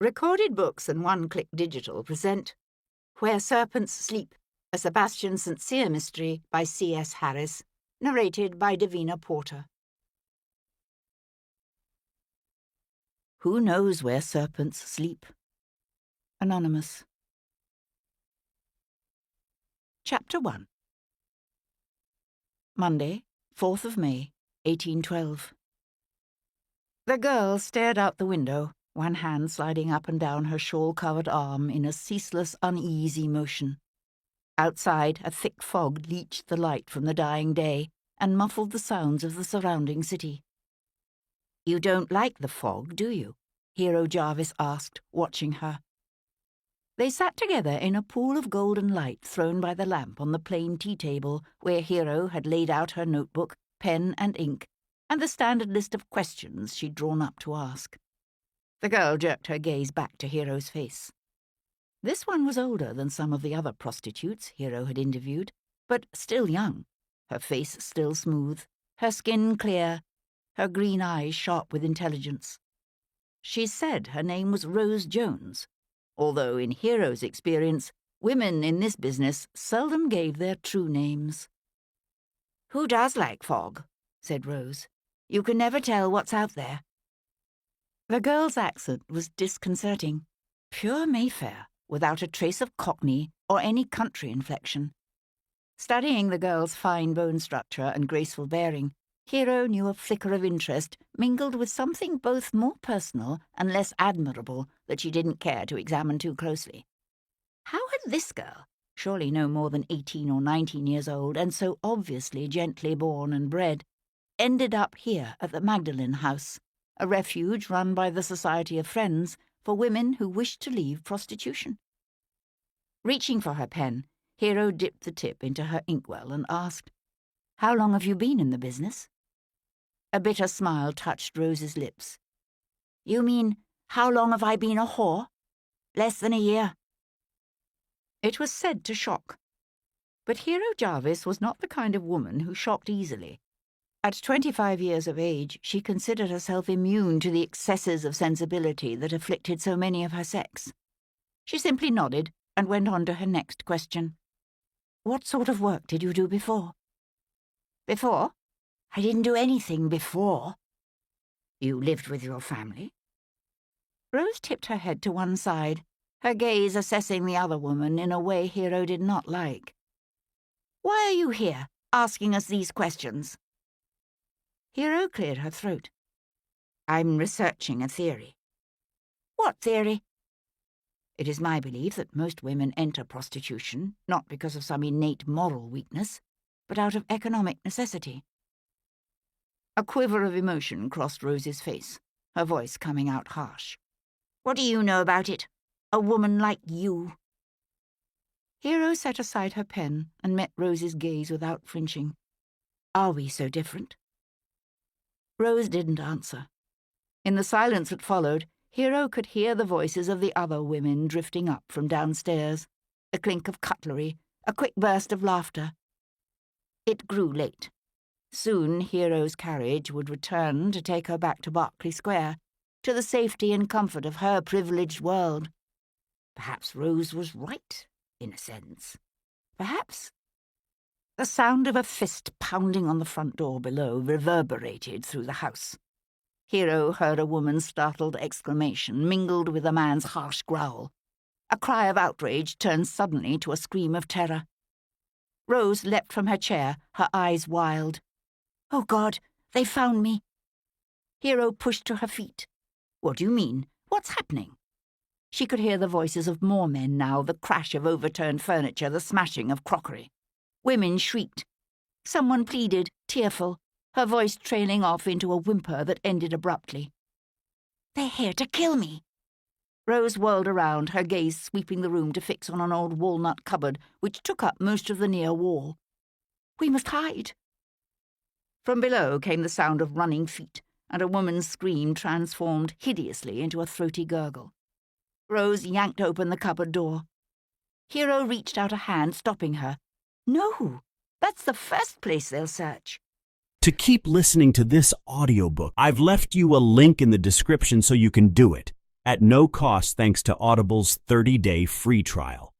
Recorded Books and One Click Digital present Where Serpents Sleep, a Sebastian St. Cyr mystery by C.S. Harris, narrated by Davina Porter. Who knows where serpents sleep? Anonymous. Chapter 1. Monday, 4th of May, 1812. The girl stared out the window, one hand sliding up and down her shawl-covered arm in a ceaseless, uneasy motion. Outside, a thick fog leached the light from the dying day and muffled the sounds of the surrounding city. "You don't like the fog, do you?" Hero Jarvis asked, watching her. They sat together in a pool of golden light thrown by the lamp on the plain tea-table where Hero had laid out her notebook, pen and ink, and the standard list of questions she'd drawn up to ask. The girl jerked her gaze back to Hero's face. This one was older than some of the other prostitutes Hero had interviewed, but still young, her face still smooth, her skin clear, her green eyes sharp with intelligence. She said her name was Rose Jones, although in Hero's experience, women in this business seldom gave their true names. "Who does like fog?" said Rose. "You can never tell what's out there." The girl's accent was disconcerting, pure Mayfair, without a trace of Cockney or any country inflection. Studying the girl's fine bone structure and graceful bearing, Hero knew a flicker of interest mingled with something both more personal and less admirable that she didn't care to examine too closely. How had this girl, surely no more than 18 or 19 years old and so obviously gently born and bred, ended up here at the Magdalen House, a refuge run by the Society of Friends for women who wished to leave prostitution? Reaching for her pen, Hero dipped the tip into her inkwell and asked, "How long have you been in the business?" A bitter smile touched Rose's lips. "You mean, how long have I been a whore? Less than a year." It was said to shock. But Hero Jarvis was not the kind of woman who shocked easily. At 25 years of age, she considered herself immune to the excesses of sensibility that afflicted so many of her sex. She simply nodded and went on to her next question. "What sort of work did you do before?" "Before? I didn't do anything before." "You lived with your family?" Rose tipped her head to one side, her gaze assessing the other woman in a way Hero did not like. "Why are you here, asking us these questions?" Hero cleared her throat. "I'm researching a theory." "What theory?" "It is my belief that most women enter prostitution not because of some innate moral weakness, but out of economic necessity." A quiver of emotion crossed Rose's face, her voice coming out harsh. "What do you know about it? A woman like you." Hero set aside her pen and met Rose's gaze without flinching. "Are we so different?" Rose didn't answer. In the silence that followed, Hero could hear the voices of the other women drifting up from downstairs, a clink of cutlery, a quick burst of laughter. It grew late. Soon Hero's carriage would return to take her back to Berkeley Square, to the safety and comfort of her privileged world. Perhaps Rose was right, in a sense. Perhaps. The sound of a fist pounding on the front door below reverberated through the house. Hero heard a woman's startled exclamation mingled with a man's harsh growl. A cry of outrage turned suddenly to a scream of terror. Rose leapt from her chair, her eyes wild. "Oh, God, they found me." Hero pushed to her feet. "What do you mean? What's happening?" She could hear the voices of more men now, the crash of overturned furniture, the smashing of crockery. Women shrieked. Someone pleaded, tearful, her voice trailing off into a whimper that ended abruptly. "They're here to kill me." Rose whirled around, her gaze sweeping the room to fix on an old walnut cupboard which took up most of the near wall. "We must hide." From below came the sound of running feet, and a woman's scream transformed hideously into a throaty gurgle. Rose yanked open the cupboard door. Hero reached out a hand, stopping her. "No, that's the first place they'll search." To keep listening to this audiobook, I've left you a link in the description so you can do it. at no cost thanks to Audible's 30-day free trial.